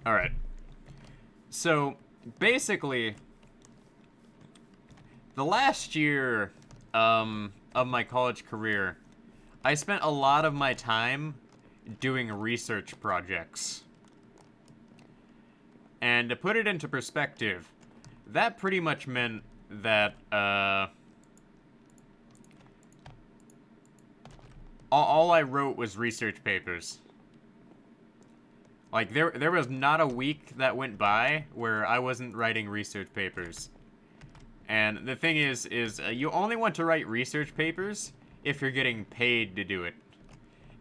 Alright. So, basically, the last year of my college career, I spent a lot of my time doing research projects. And to put it into perspective, that pretty much meant that all I wrote was research papers. Like, there was not a week that went by where I wasn't writing research papers. And the thing is you only want to write research papers if you're getting paid to do it.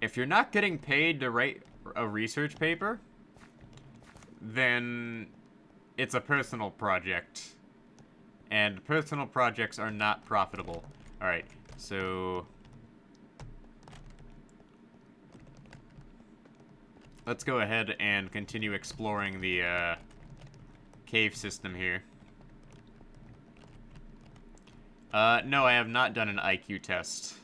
If you're not getting paid to write a research paper, then it's a personal project. And personal projects are not profitable. Alright, so let's go ahead and continue exploring the cave system here. No, I have not done an IQ test.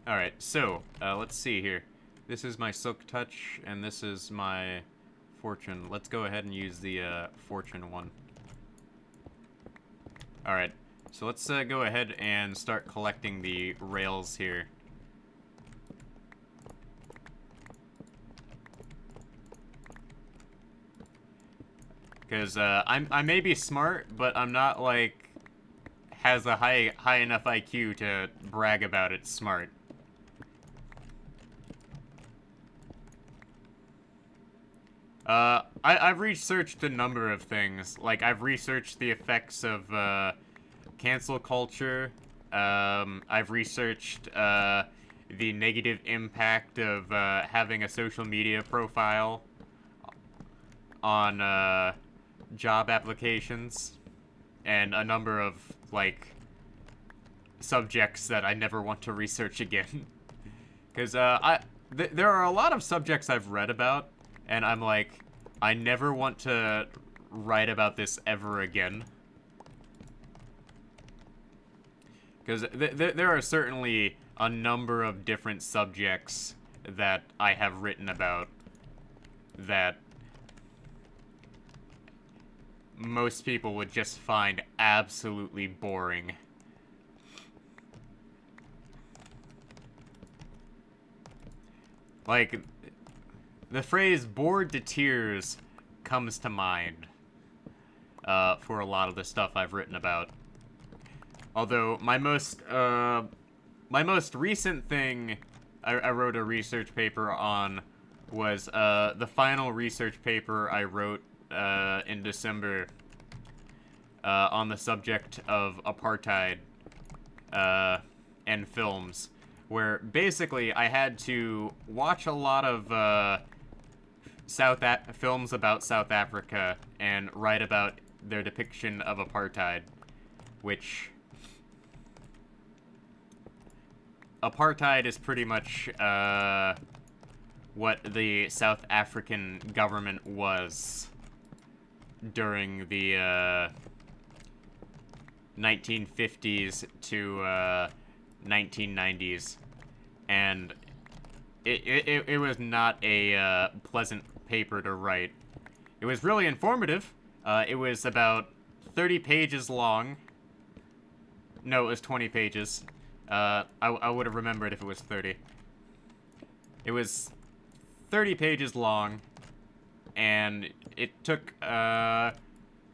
Alright, so, let's see here. This is my Silk Touch, and this is my Fortune. Let's go ahead and use the Fortune one. Alright, so let's go ahead and start collecting the rails here. Because I may be smart, but I'm not, like, has a high enough IQ to brag about it smart. I've researched a number of things. Like, I've researched the effects of cancel culture. I've researched the negative impact of having a social media profile on job applications, and a number of, like, subjects that I never want to research again. Because there are a lot of subjects I've read about, and I'm like, I never want to write about this ever again. Because there are certainly a number of different subjects that I have written about that most people would just find absolutely boring. Like, the phrase bored to tears comes to mind for a lot of the stuff I've written about. Although my most recent thing I wrote a research paper on was the final research paper I wrote in December on the subject of apartheid and films, where basically I had to watch a lot of films about South Africa and write about their depiction of apartheid, which apartheid is pretty much what the South African government was during the 1950s to 1990s, and it was not a pleasant paper to write. It was really informative. It was about 30 pages long. No, it was 20 pages. I would have remembered if it was 30. It was 30 pages long, and it took a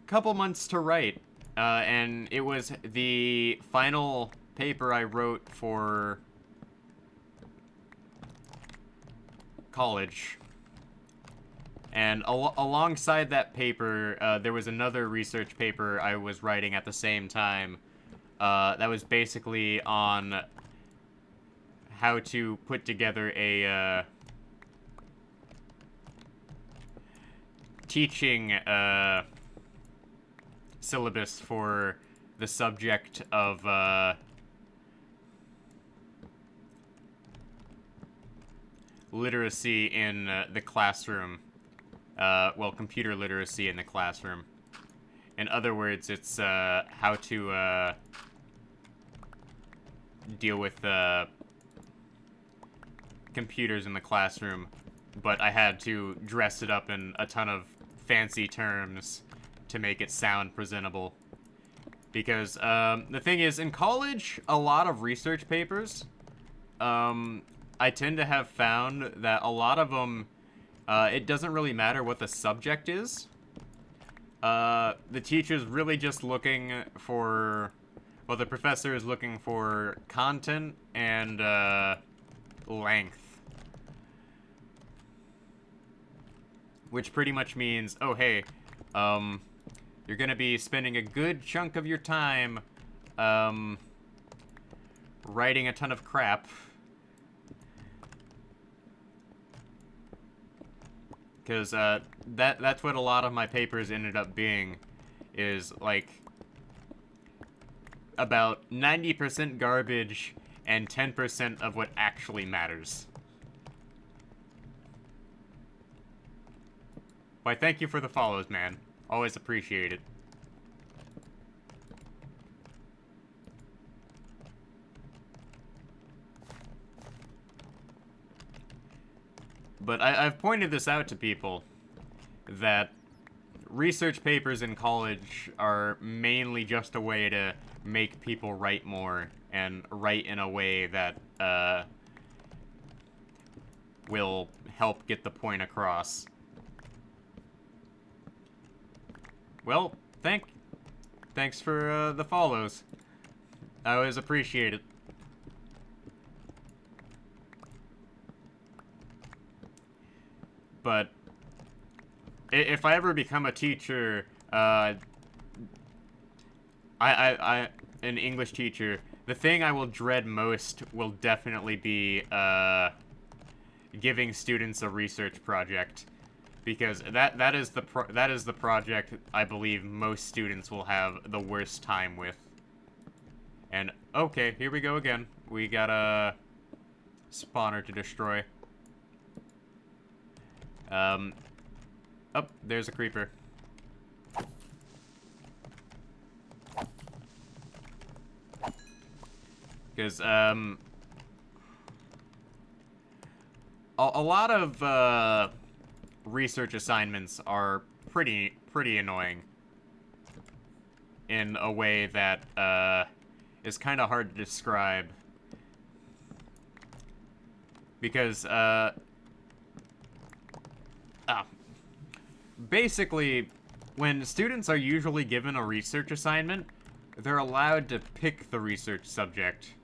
couple months to write. And it was the final paper I wrote for college. And alongside that paper, there was another research paper I was writing at the same time that was basically on how to put together a teaching syllabus for the subject of literacy in the classroom. Well, computer literacy in the classroom. In other words, it's how to deal with computers in the classroom, but I had to dress it up in a ton of fancy terms to make it sound presentable. Because the thing is, in college, a lot of research papers, I tend to have found that a lot of them, it doesn't really matter what the subject is. The teacher's really just looking for, well, the professor is looking for content and length. Which pretty much means, oh, hey, you're gonna be spending a good chunk of your time, writing a ton of crap. Because, that's what a lot of my papers ended up being, is, like, about 90% garbage and 10% of what actually matters. Why, thank you for the follows, man. Always appreciate it. But I've pointed this out to people, that research papers in college are mainly just a way to make people write more, and write in a way that, will help get the point across. Well, thanks for, the follows. I always appreciate it. But if I ever become a teacher, an English teacher, the thing I will dread most will definitely be giving students a research project, because that is the project I believe most students will have the worst time with. And okay, here we go again. We got a spawner to destroy. Oh, there's a creeper. Because, a lot of, research assignments are pretty annoying. In a way that, is kind of hard to describe. Because, basically, when students are usually given a research assignment, they're allowed to pick the research subject.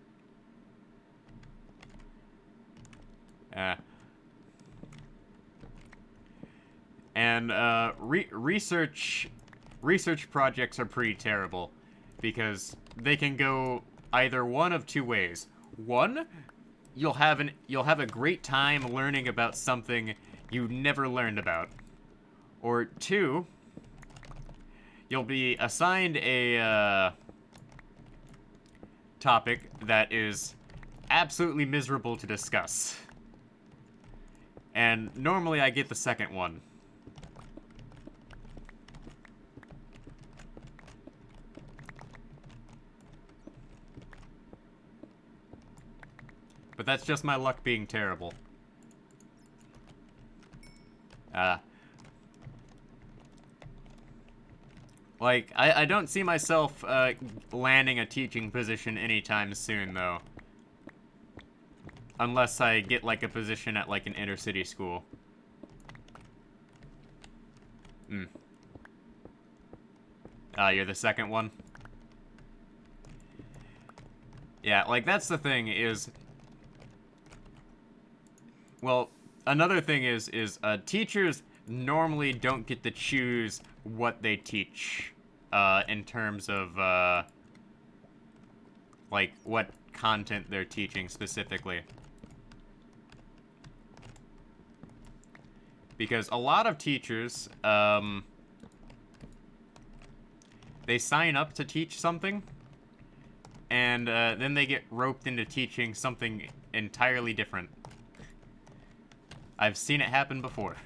And research projects are pretty terrible, because they can go either one of two ways. One, you'll have a great time learning about something you never learned about. Or two, you'll be assigned a topic that is absolutely miserable to discuss. And normally I get the second one. But that's just my luck being terrible. Like, I don't see myself landing a teaching position anytime soon, though. Unless I get, like, a position at, like, an inner-city school. You're the second one? Yeah, like, that's the thing, is... Well, another thing is teachers normally don't get to choose what they teach, in terms of, like, what content they're teaching specifically. Because a lot of teachers, they sign up to teach something, and, then they get roped into teaching something entirely different. I've seen it happen before.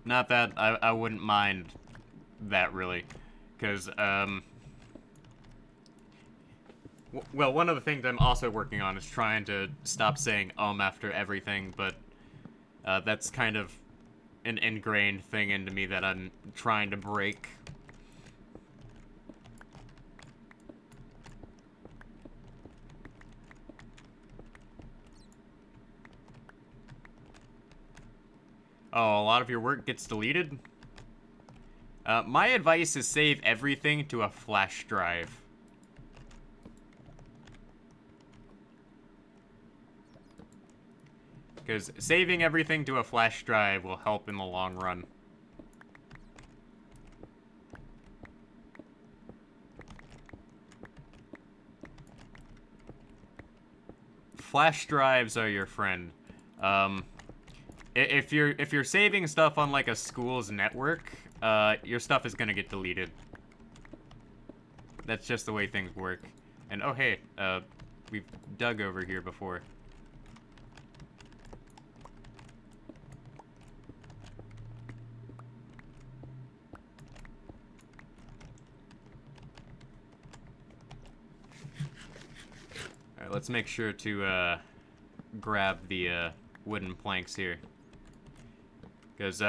Not that I wouldn't mind that, really. Because, well, one of the things I'm also working on is trying to stop saying after everything, but that's kind of an ingrained thing into me that I'm trying to break. Oh, a lot of your work gets deleted? My advice is save everything to a flash drive. Because saving everything to a flash drive will help in the long run. Flash drives are your friend. If you're saving stuff on like a school's network, your stuff is gonna get deleted. That's just the way things work. And oh hey, we've dug over here before. Alright, let's make sure to grab the wooden planks here. Because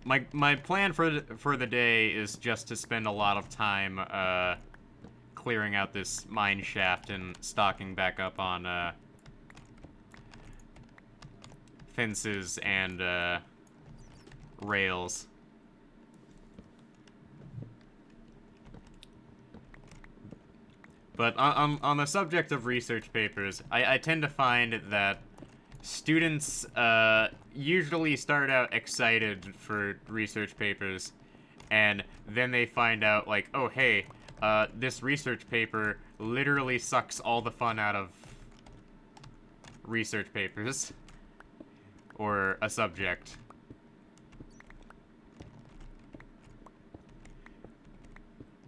my plan for the day is just to spend a lot of time clearing out this mine shaft and stocking back up on fences and rails. But on the subject of research papers, I tend to find that students usually start out excited for research papers, and then they find out, like, oh, hey, this research paper literally sucks all the fun out of research papers, or a subject.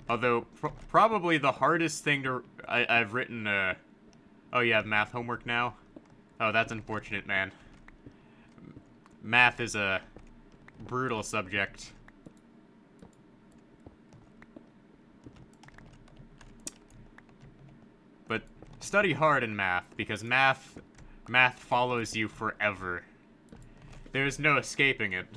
Although, probably the hardest thing to... I've written, oh, you have math homework now? Oh, that's unfortunate, man. Math is a brutal subject. But study hard in math, because math follows you forever. There's no escaping it.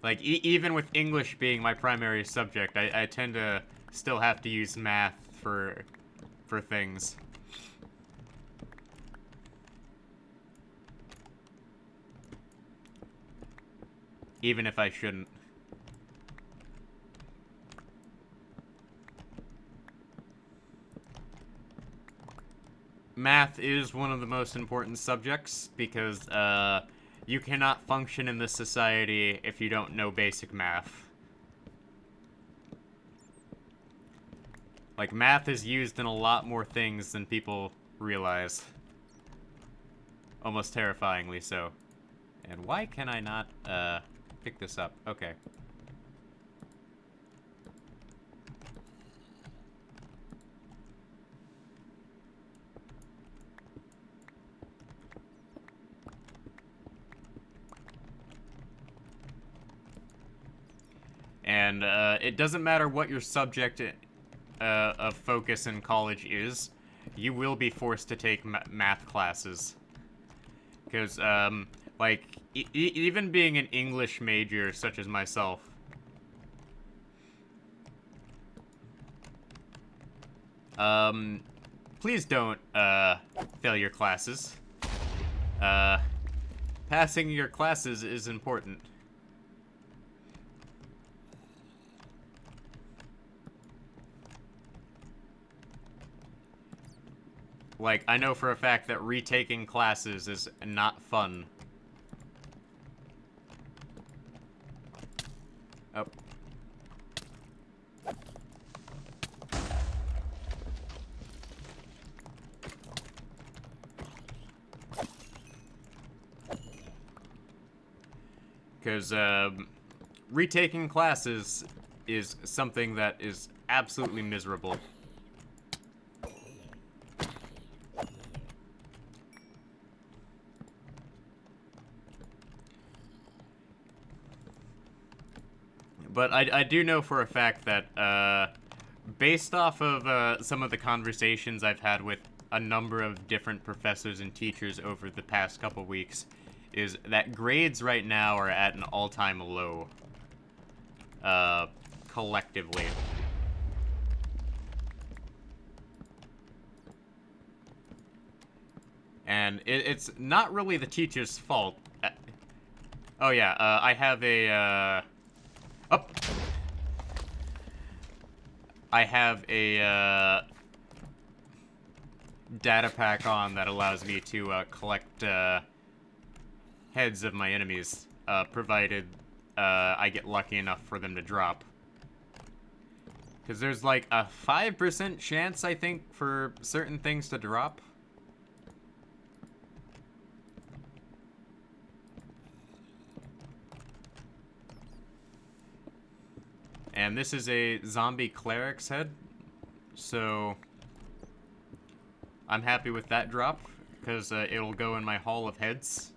Like, even with English being my primary subject, I tend to still have to use math for things. Even if I shouldn't. Math is one of the most important subjects because you cannot function in this society if you don't know basic math. Like, math is used in a lot more things than people realize. Almost terrifyingly so. And why can I not pick this up? Okay. And it doesn't matter what your subject of focus in college is, you will be forced to take math classes. Because, like, even being an English major, such as myself, please don't fail your classes. Passing your classes is important. Like, I know for a fact that retaking classes is not fun. Oh. Because, retaking classes is something that is absolutely miserable. But I do know for a fact that, based off of some of the conversations I've had with a number of different professors and teachers over the past couple weeks, is that grades right now are at an all-time low, collectively. And it's not really the teacher's fault. Oh yeah, I have a, oh! I have a, data pack on that allows me to, collect, heads of my enemies, provided, I get lucky enough for them to drop. Because there's like a 5% chance, I think, for certain things to drop. And this is a zombie cleric's head, so I'm happy with that drop, because it'll go in my hall of heads.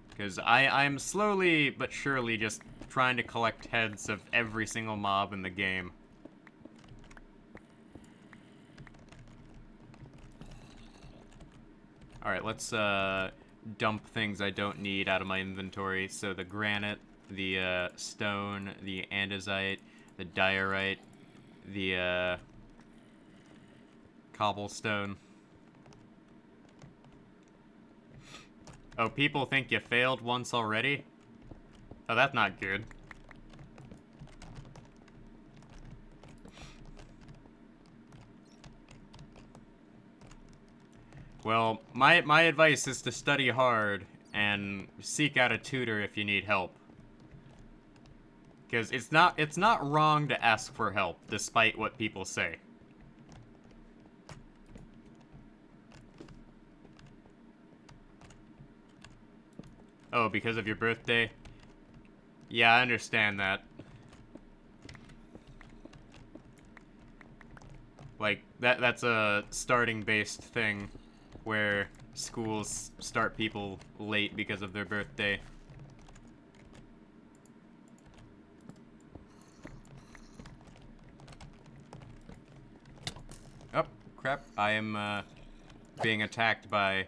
Because I'm slowly but surely just trying to collect heads of every single mob in the game. Alright, let's dump things I don't need out of my inventory. So the granite, the stone, the andesite, the diorite, the cobblestone. Oh, people think you failed once already? Oh, that's not good. Well, my advice is to study hard and seek out a tutor if you need help. Because it's not wrong to ask for help, despite what people say. Oh, because of your birthday? Yeah, I understand that. Like, that's a starting-based thing, where schools start people late because of their birthday. Oh, crap. I am, being attacked by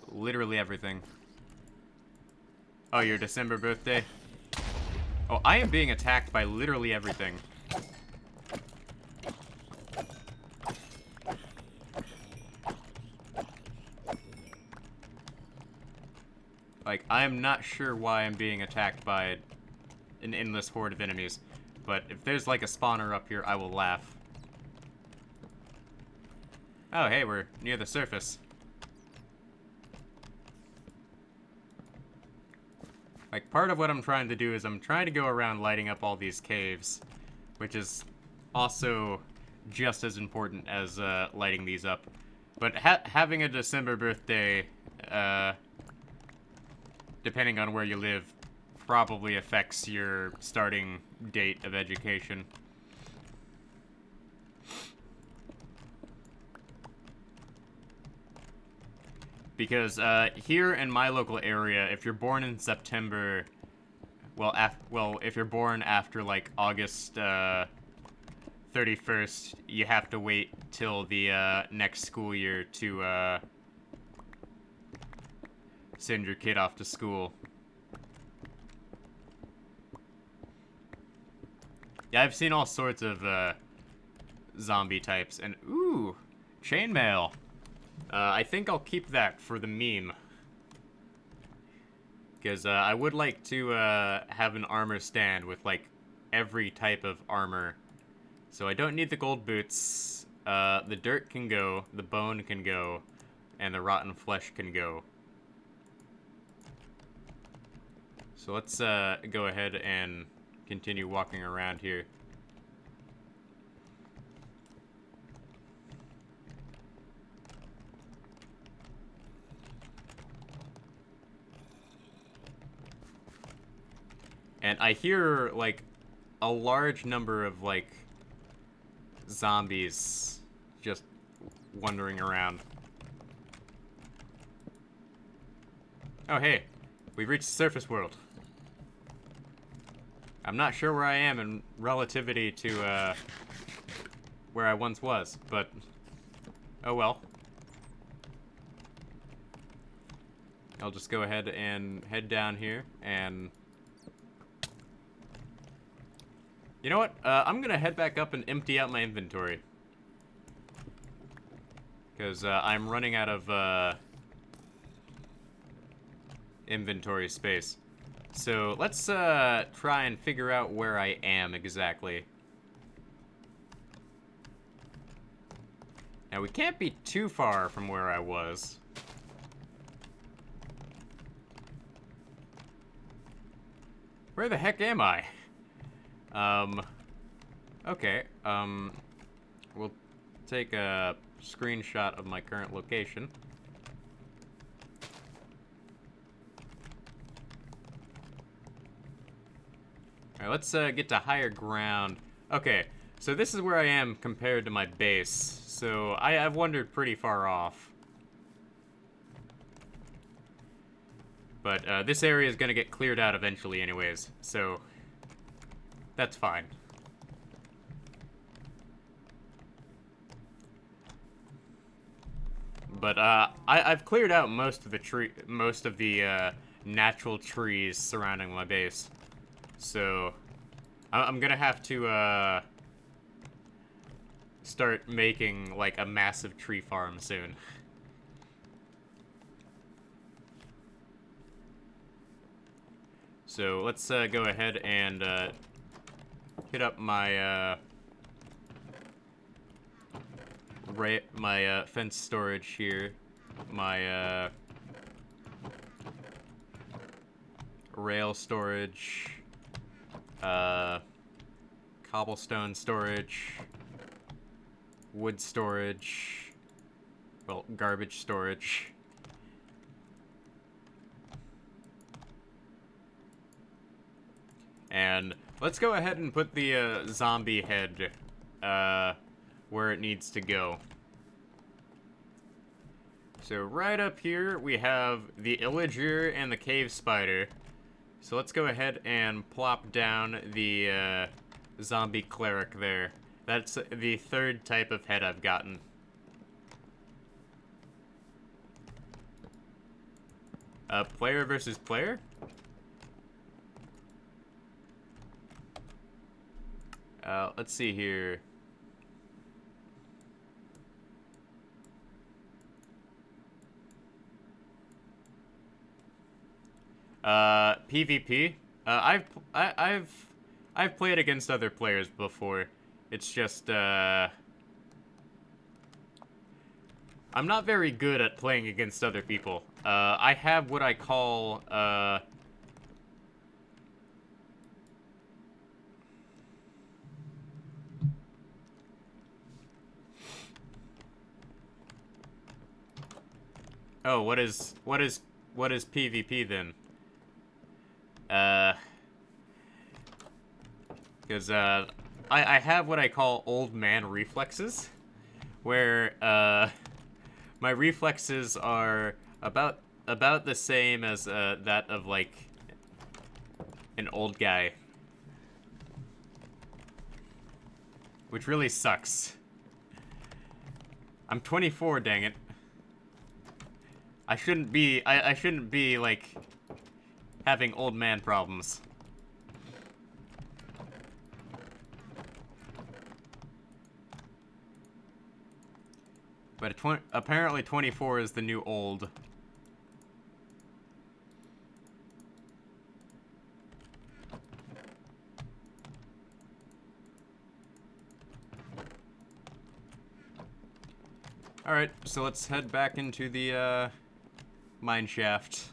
literally everything. Oh, your December birthday? Oh, I am being attacked by literally everything. Like, I am not sure why I'm being attacked by an endless horde of enemies. But if there's, like, a spawner up here, I will laugh. Oh, hey, we're near the surface. Like, part of what I'm trying to do is I'm trying to go around lighting up all these caves, which is also just as important as lighting these up. But having a December birthday, depending on where you live, probably affects your starting date of education. Because here in my local area, if you're born in September, well, if you're born after like August 31st, you have to wait till the next school year to send your kid off to school. Yeah, I've seen all sorts of zombie types, and ooh, chainmail. I think I'll keep that for the meme. Because I would like to have an armor stand with, like, every type of armor. So I don't need the gold boots. The dirt can go, the bone can go, and the rotten flesh can go. So let's go ahead and continue walking around here. And I hear, like, a large number of, like, zombies just wandering around. Oh, hey. We've reached the surface world. I'm not sure where I am in relativity to, where I once was, but... oh well. I'll just go ahead and head down here, and... you know what? I'm gonna head back up and empty out my inventory. Because, I'm running out of, inventory space. So, let's, try and figure out where I am exactly. Now, we can't be too far from where I was. Where the heck am I? Okay, we'll take a screenshot of my current location. Alright, let's, get to higher ground. Okay, so this is where I am compared to my base. So, I've wandered pretty far off. But, this area is gonna get cleared out eventually anyways, so... that's fine. But, I've cleared out most of the natural trees surrounding my base. So, I'm gonna have to, start making, like, a massive tree farm soon. So, let's, go ahead and, hit up my, my fence storage here. My, rail storage. Cobblestone storage. Wood storage. Well, garbage storage. And let's go ahead and put the zombie head where it needs to go. So right up here we have the illager and the cave spider. So let's go ahead and plop down the zombie cleric there. That's the third type of head I've gotten. Player versus player? Let's see here. PvP. I've played against other players before. It's just I'm not very good at playing against other people. I have what I call oh, what is PvP then? Because I have what I call old man reflexes, where my reflexes are about the same as that of like an old guy, which really sucks. I'm 24, dang it. I shouldn't be like having old man problems. But apparently 24 is the new old. Alright, so let's head back into the Mineshaft.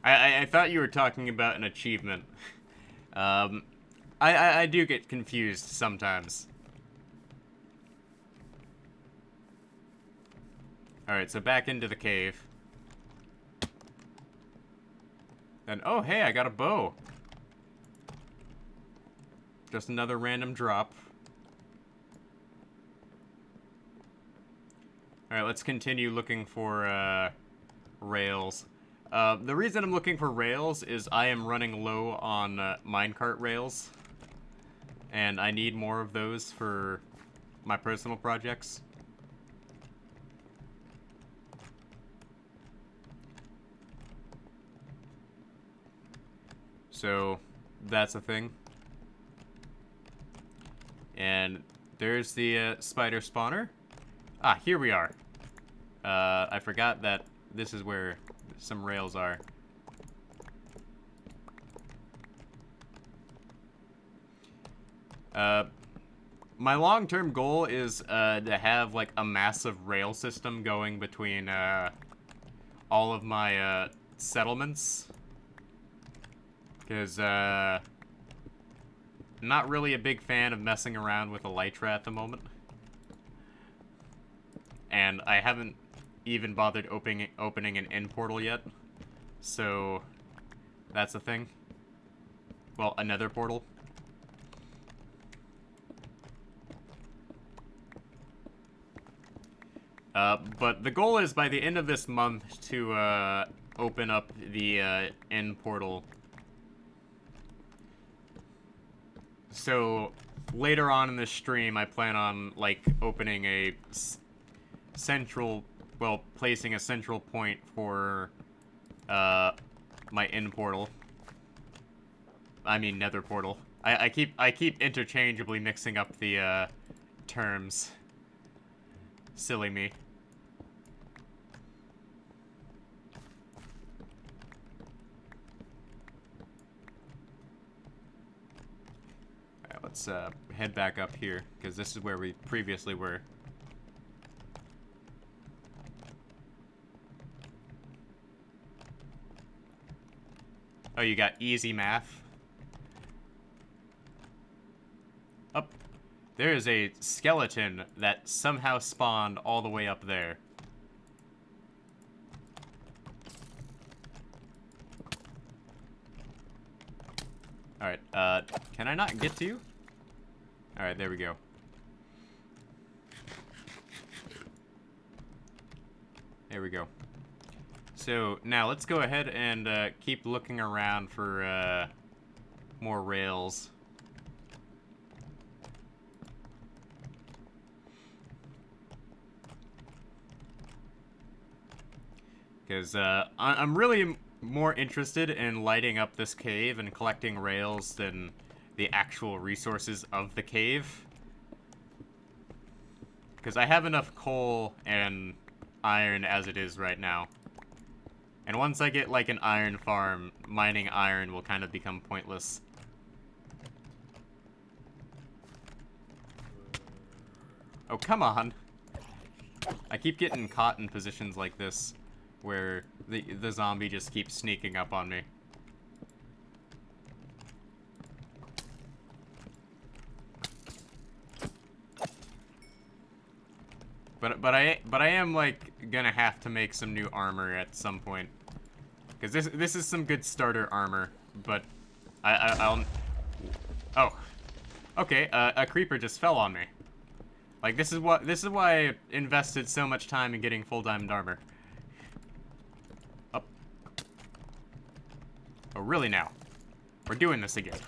I thought you were talking about an achievement. Um, I do get confused sometimes. Alright, so back into the cave. Then, oh hey, I got a bow. Just another random drop. Alright, let's continue looking for, rails. The reason I'm looking for rails is I am running low on, minecart rails. And I need more of those for my personal projects. So, that's a thing. And there's the spider spawner. Ah, here we are. I forgot that this is where some rails are. My long-term goal is to have like a massive rail system going between all of my settlements. Because not really a big fan of messing around with Elytra at the moment. And I haven't even bothered opening an end portal yet. So that's a thing. Well, another portal. But the goal is by the end of this month to open up the end portal. So later on in this stream, I plan on like opening a central, well, placing a central point for my end portal. I mean nether portal. I keep interchangeably mixing up the terms. Silly me. Alright, let's head back up here, because this is where we previously were. Oh, you got easy math? Up. There is a skeleton that somehow spawned all the way up there. Alright, can I not get to you? Alright, there we go. There we go. So, now let's go ahead and keep looking around for more rails. Because I'm really more interested in lighting up this cave and collecting rails than the actual resources of the cave. Because I have enough coal and iron as it is right now. And once I get like an iron farm, mining iron will kind of become pointless. Oh, come on. I keep getting caught in positions like this, where the zombie just keeps sneaking up on me. But I am like gonna have to make some new armor at some point, because this is some good starter armor. But I'll oh, okay, a creeper just fell on me. Like this is why I invested so much time in getting full diamond armor. Up. Oh really now? We're doing this again.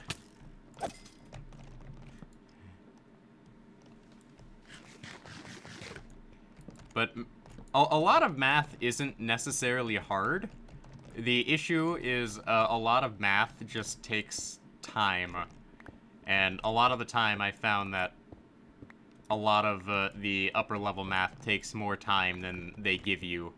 But a lot of math isn't necessarily hard. The issue is a lot of math just takes time. And a lot of the time I found that a lot of the upper level math takes more time than they give you.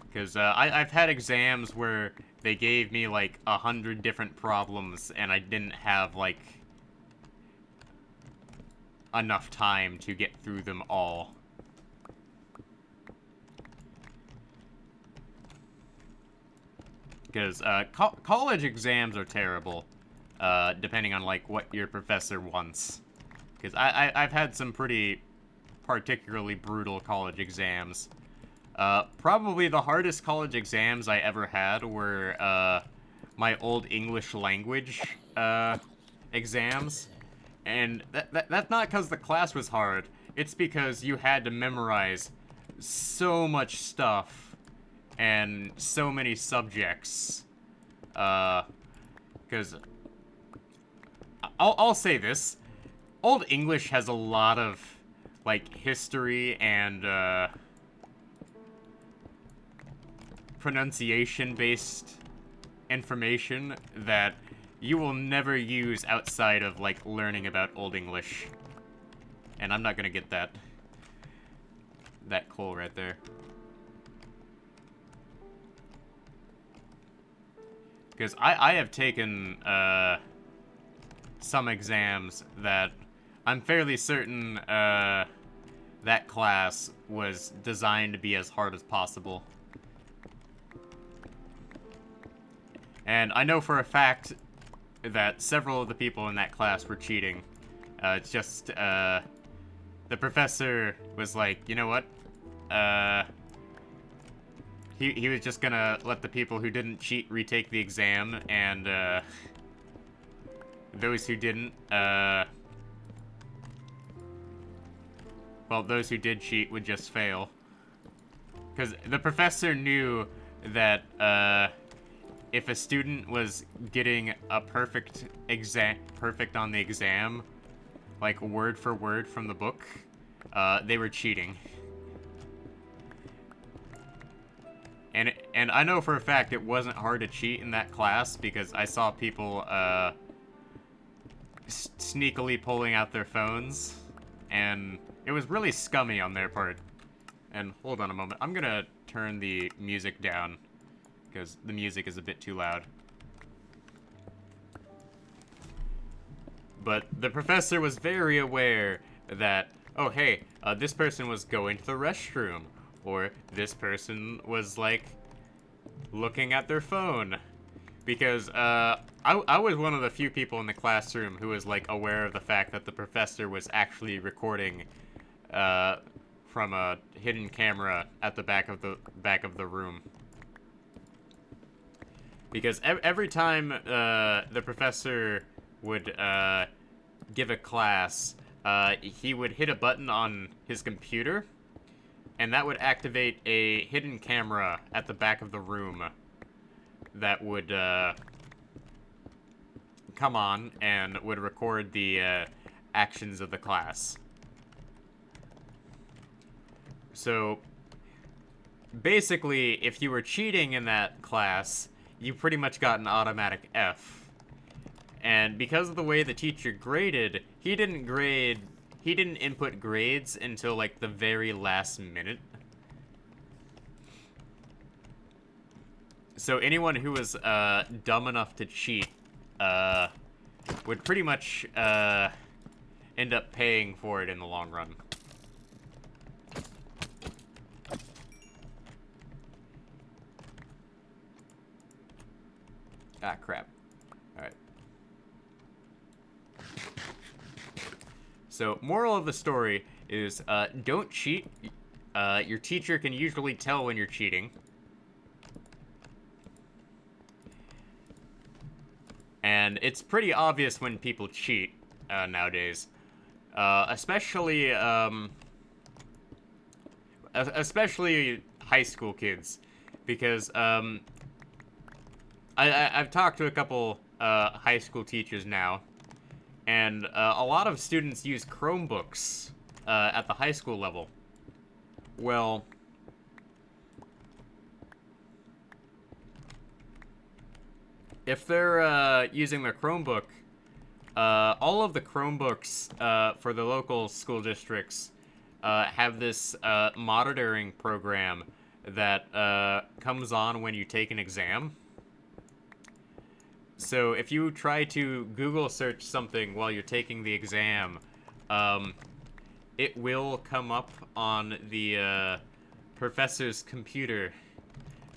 Because I've had exams where they gave me like 100 different problems and I didn't have like enough time to get through them all. Because college exams are terrible, depending on like what your professor wants. Because I've had some pretty particularly brutal college exams. Probably the hardest college exams I ever had were my old English language exams. And that's not because the class was hard. It's because you had to memorize so much stuff and so many subjects. Because I'll say this. Old English has a lot of, like, history and, pronunciation-based information that you will never use outside of, like, learning about Old English. And I'm not gonna get that coal right there. Because I have taken, some exams that I'm fairly certain, that class was designed to be as hard as possible. And I know for a fact that several of the people in that class were cheating. It's just, the professor was like, you know what? He was just gonna let the people who didn't cheat retake the exam, and, those who didn't, well, those who did cheat would just fail. Because the professor knew that, if a student was getting a perfect on the exam, like word for word from the book, they were cheating. And I know for a fact it wasn't hard to cheat in that class because I saw people sneakily pulling out their phones, and it was really scummy on their part. And hold on a moment, I'm gonna turn the music down because the music is a bit too loud. But the professor was very aware that, oh hey, this person was going to the restroom, or this person was, like, looking at their phone. Because, I was one of the few people in the classroom who was, like, aware of the fact that the professor was actually recording, from a hidden camera at the back of the room. Because every time, the professor would, give a class, he would hit a button on his computer, and that would activate a hidden camera at the back of the room that would, come on and would record the, actions of the class. So, basically, if you were cheating in that class, you pretty much got an automatic F. And because of the way the teacher graded, he didn't input grades until, like, the very last minute. So anyone who was, dumb enough to cheat, would pretty much, end up paying for it in the long run. Ah, crap. Alright. So, moral of the story is, don't cheat. Your teacher can usually tell when you're cheating. And it's pretty obvious when people cheat, nowadays. Especially high school kids. Because, I've talked to a couple, high school teachers now. And a lot of students use Chromebooks at the high school level. Well, if they're using their Chromebook, all of the Chromebooks for the local school districts have this monitoring program that comes on when you take an exam. So if you try to Google search something while you're taking the exam, it will come up on the professor's computer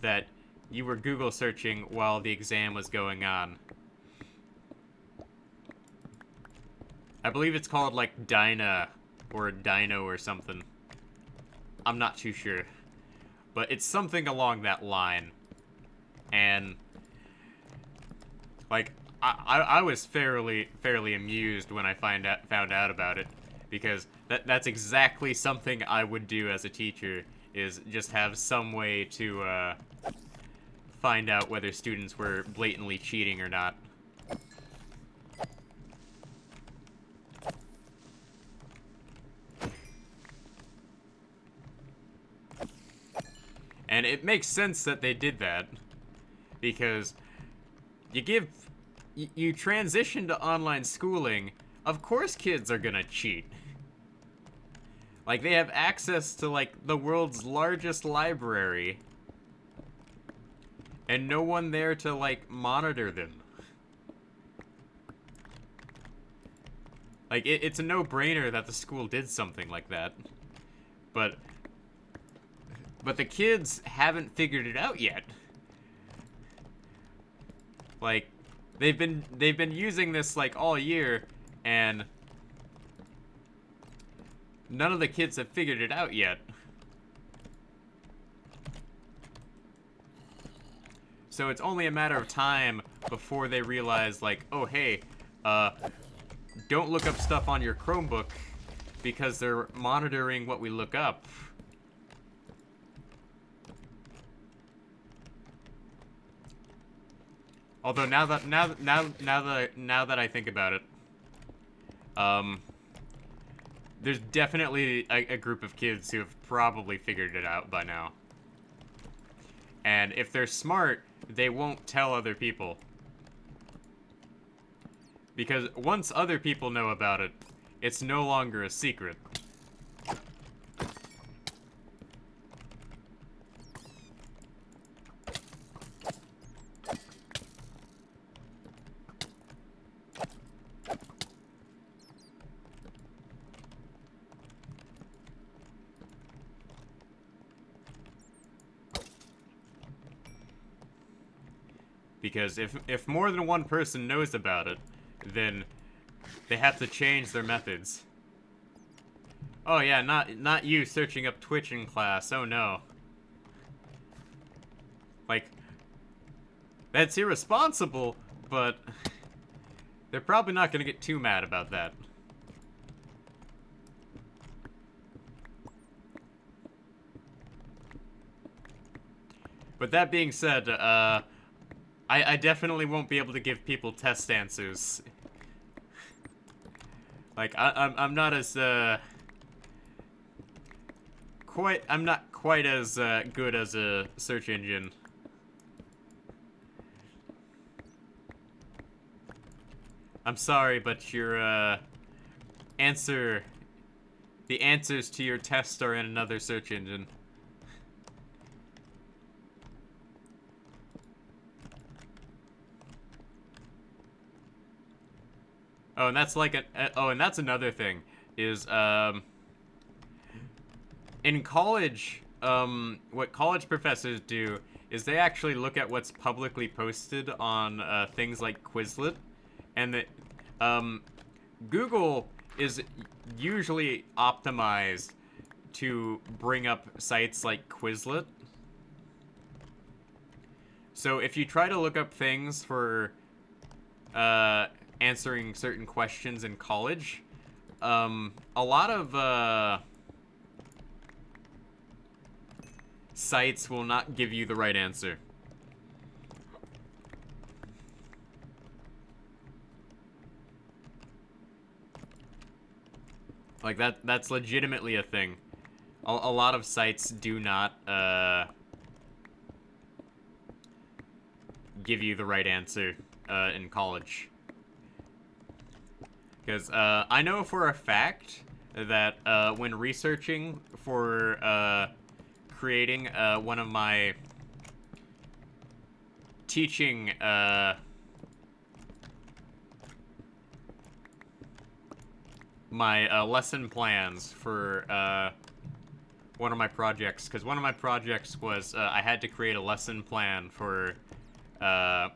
that you were Google searching while the exam was going on. I believe it's called, like, Dyna or Dino or something. I'm not too sure. But it's something along that line. And, like, I was fairly amused when I found out about it. Because that's exactly something I would do as a teacher, is just have some way to, find out whether students were blatantly cheating or not. And it makes sense that they did that, because you transition to online schooling, of course kids are gonna cheat. Like, they have access to, like, the world's largest library, and no one there to, like, monitor them. Like, it's a no-brainer that the school did something like that. But the kids haven't figured it out yet. Like, they've been using this, like, all year, and none of the kids have figured it out yet. So it's only a matter of time before they realize, like, oh, hey, don't look up stuff on your Chromebook because they're monitoring what we look up. Although now that I think about it, there's definitely a group of kids who have probably figured it out by now. And if they're smart, they won't tell other people. Because once other people know about it, it's no longer a secret. Because if more than one person knows about it, then they have to change their methods. Oh yeah, not you searching up Twitch in class. Oh no. Like, that's irresponsible, but they're probably not gonna get too mad about that. But that being said, I definitely won't be able to give people test answers. Like, I'm not as, I'm not quite as, good as a search engine. I'm sorry, but your, the answers to your test are in another search engine. Oh, and that's like and that's another thing, is, in college, what college professors do is they actually look at what's publicly posted on, things like Quizlet, and that, Google is usually optimized to bring up sites like Quizlet. So if you try to look up things for, answering certain questions in college, a lot of, sites will not give you the right answer. Like, that's legitimately a thing. A lot of sites do not, give you the right answer, in college. Because, I know for a fact that, when researching for, creating, one of my teaching, my, lesson plans for, one of my projects, because one of my projects was I had to create a lesson plan for a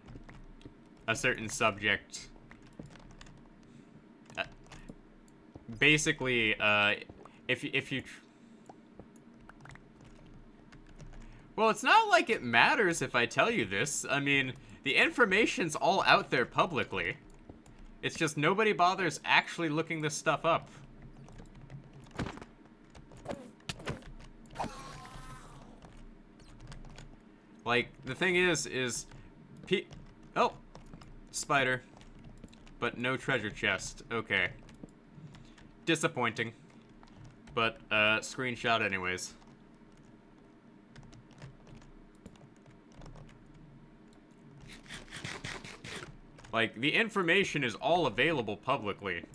certain subject. Basically, if you well, it's not like it matters if I tell you this. I mean, the information's all out there publicly. It's just nobody bothers actually looking this stuff up. Like, the thing is oh, spider. But no treasure chest. Okay. Disappointing. But, screenshot anyways. Like, the information is all available publicly.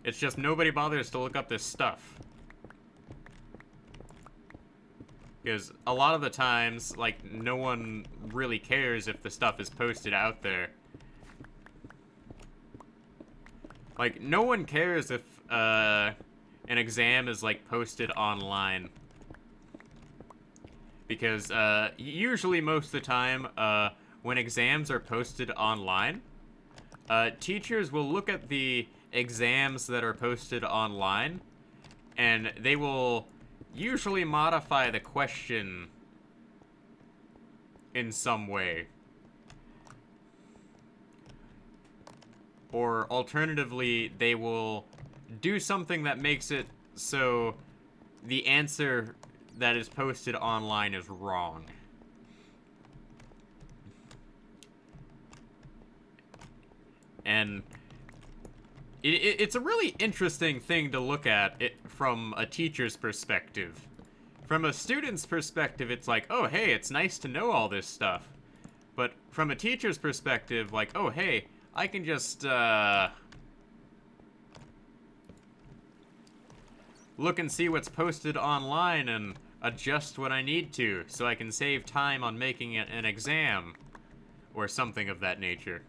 It's just nobody bothers to look up this stuff. Because a lot of the times, like, no one really cares if the stuff is posted out there. Like, no one cares if, an exam is, like, posted online. Because, usually most of the time, when exams are posted online, teachers will look at the exams that are posted online, and they will usually modify the question in some way. Or alternatively, they will do something that makes it so the answer that is posted online is wrong. And it's a really interesting thing to look at it from a teacher's perspective. From a student's perspective, it's like, oh, hey, it's nice to know all this stuff. But from a teacher's perspective, like, oh, hey, I can just, look and see what's posted online and adjust what I need to, so I can save time on making an exam. Or something of that nature.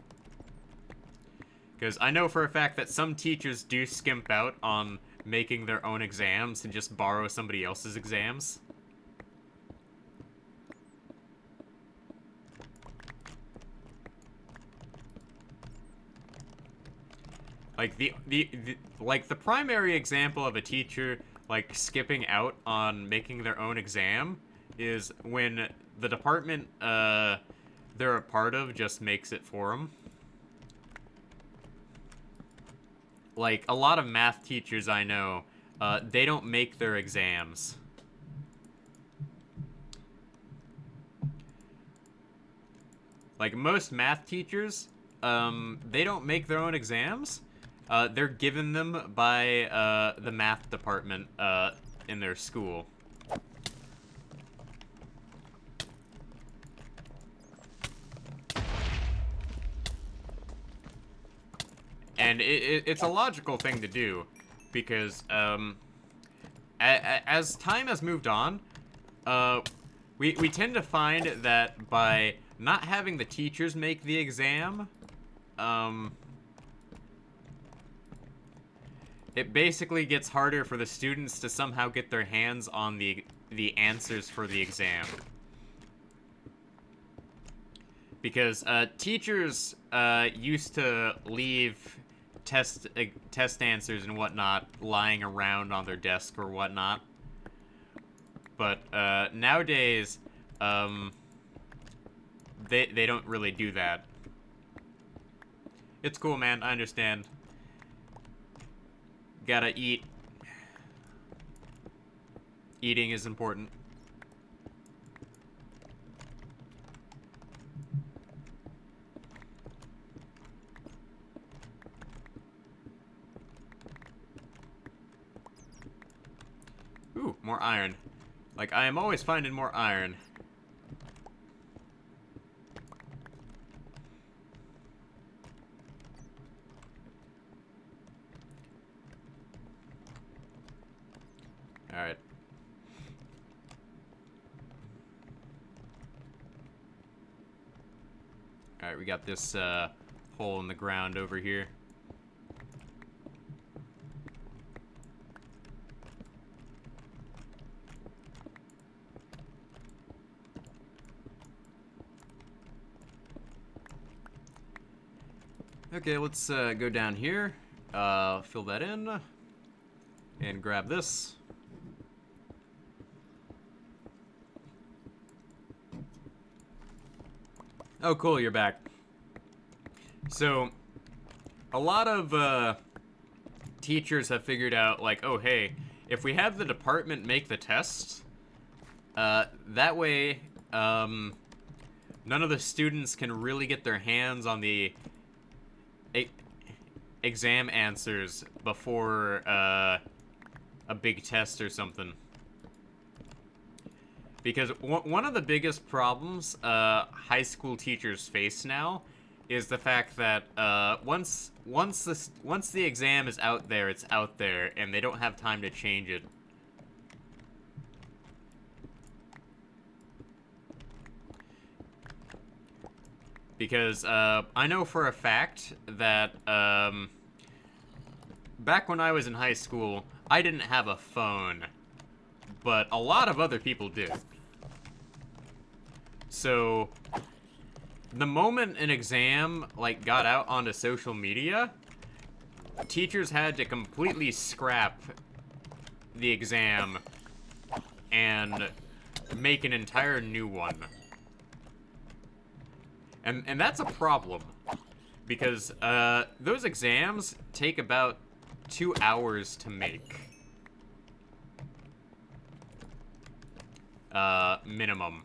Because I know for a fact that some teachers do skimp out on making their own exams and just borrow somebody else's exams. Like, the primary example of a teacher, like, skipping out on making their own exam is when the department, they're a part of just makes it for them. Like, a lot of math teachers I know, they don't make their exams. Like, most math teachers, they don't make their own exams. They're given them by, the math department, in their school. And it's a logical thing to do, because, as time has moved on, we tend to find that by not having the teachers make the exam, it basically gets harder for the students to somehow get their hands on the answers for the exam. Because, teachers, used to leave test answers and whatnot lying around on their desk or whatnot. But, nowadays, they don't really do that. It's cool, man. I understand. Gotta eat. Eating is important. Ooh, more iron. Like, I am always finding more iron. Alright. Alright, we got this, hole in the ground over here. Okay, let's go down here, fill that in, and grab this. Oh, cool, you're back. So, a lot of teachers have figured out, like, oh, hey, if we have the department make the tests, that way, none of the students can really get their hands on the exam answers before a big test or something. Because one of the biggest problems high school teachers face now is the fact that once the exam is out there, it's out there, and they don't have time to change it. Because I know for a fact that back when I was in high school, I didn't have a phone, but a lot of other people did. So, the moment an exam, like, got out onto social media, teachers had to completely scrap the exam and make an entire new one. And that's a problem, because those exams take about 2 hours to make. Minimum.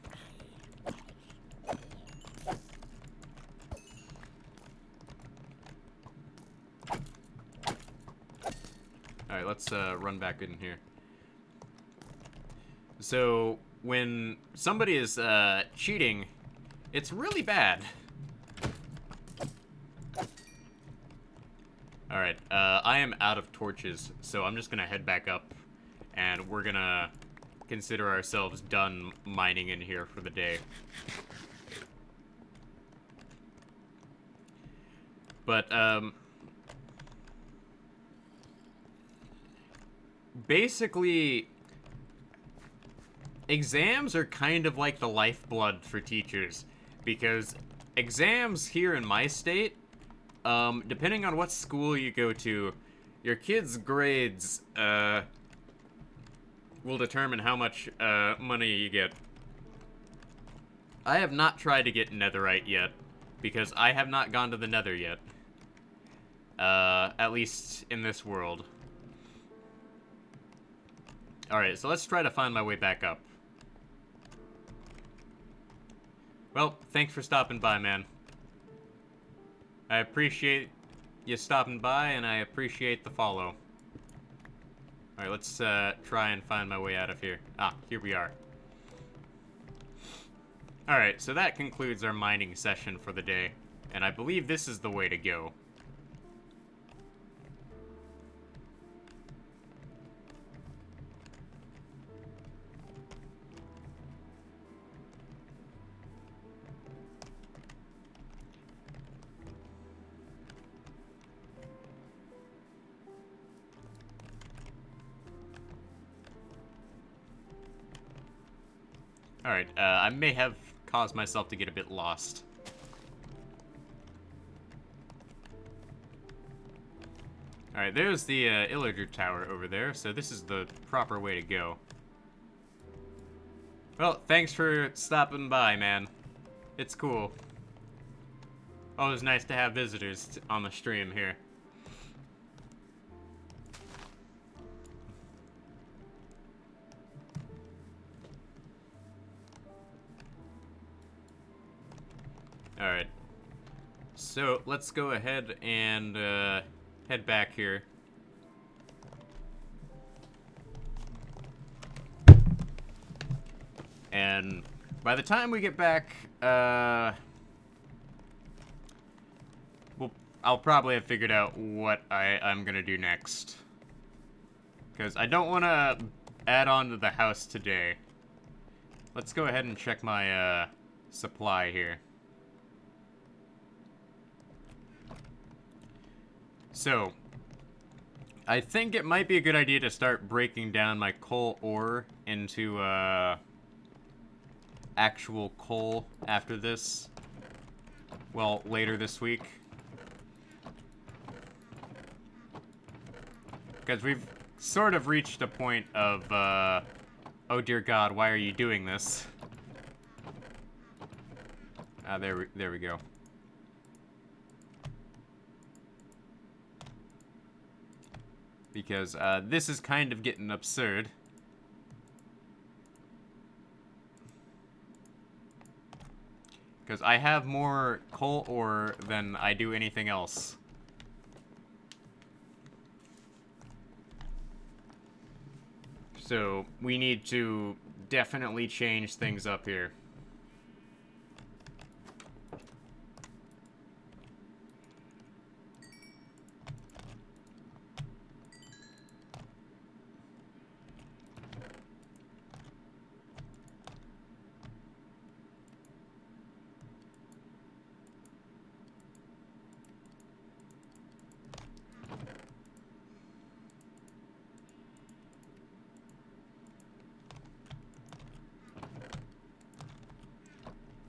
Alright, let's run back in here. So, when somebody is cheating, it's really bad. Alright, I am out of torches, so I'm just gonna head back up, and we're gonna consider ourselves done mining in here for the day. But, basically, exams are kind of like the lifeblood for teachers, because exams here in my state, depending on what school you go to, your kids' grades, will determine how much, money you get. I have not tried to get netherite yet, because I have not gone to the nether yet. At least in this world. Alright, so let's try to find my way back up. Well, thanks for stopping by, man. I appreciate you stopping by, and I appreciate the follow. Alright, let's try and find my way out of here. Ah, here we are. Alright, so that concludes our mining session for the day, and I believe this is the way to go. Alright, I may have caused myself to get a bit lost. Alright, there's the Illager Tower over there, so this is the proper way to go. Well, thanks for stopping by, man. It's cool. Always nice to have visitors on the stream here. Alright. So, let's go ahead and head back here. And by the time we get back, I'll probably have figured out what I'm gonna do next. Because I don't want to add on to the house today. Let's go ahead and check my supply here. So, I think it might be a good idea to start breaking down my coal ore into actual coal after this. Well, later this week. Because we've sort of reached a point of, oh dear God, why are you doing this? There we go. Because, this is kind of getting absurd. Because I have more coal ore than I do anything else. So, we need to definitely change things up here.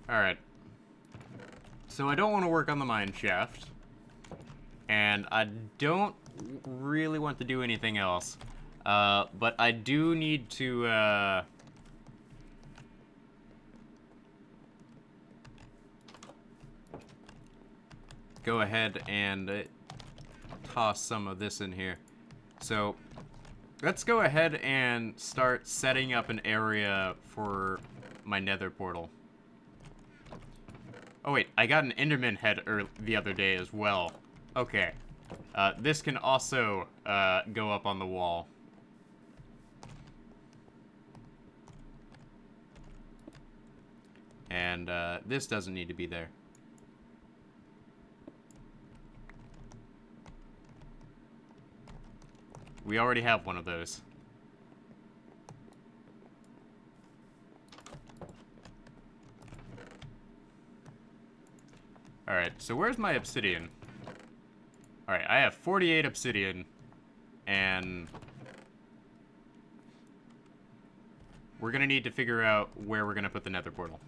Alright. So I don't want to work on the mineshaft. And I don't really want to do anything else. But I do need to, go ahead and toss some of this in here. So, let's go ahead and start setting up an area for my nether portal. Oh wait, I got an enderman head the other day as well. Okay. This can also go up on the wall. And this doesn't need to be there. We already have one of those. Alright, so where's my obsidian? Alright, I have 48 obsidian, and we're gonna need to figure out where we're gonna put the nether portal.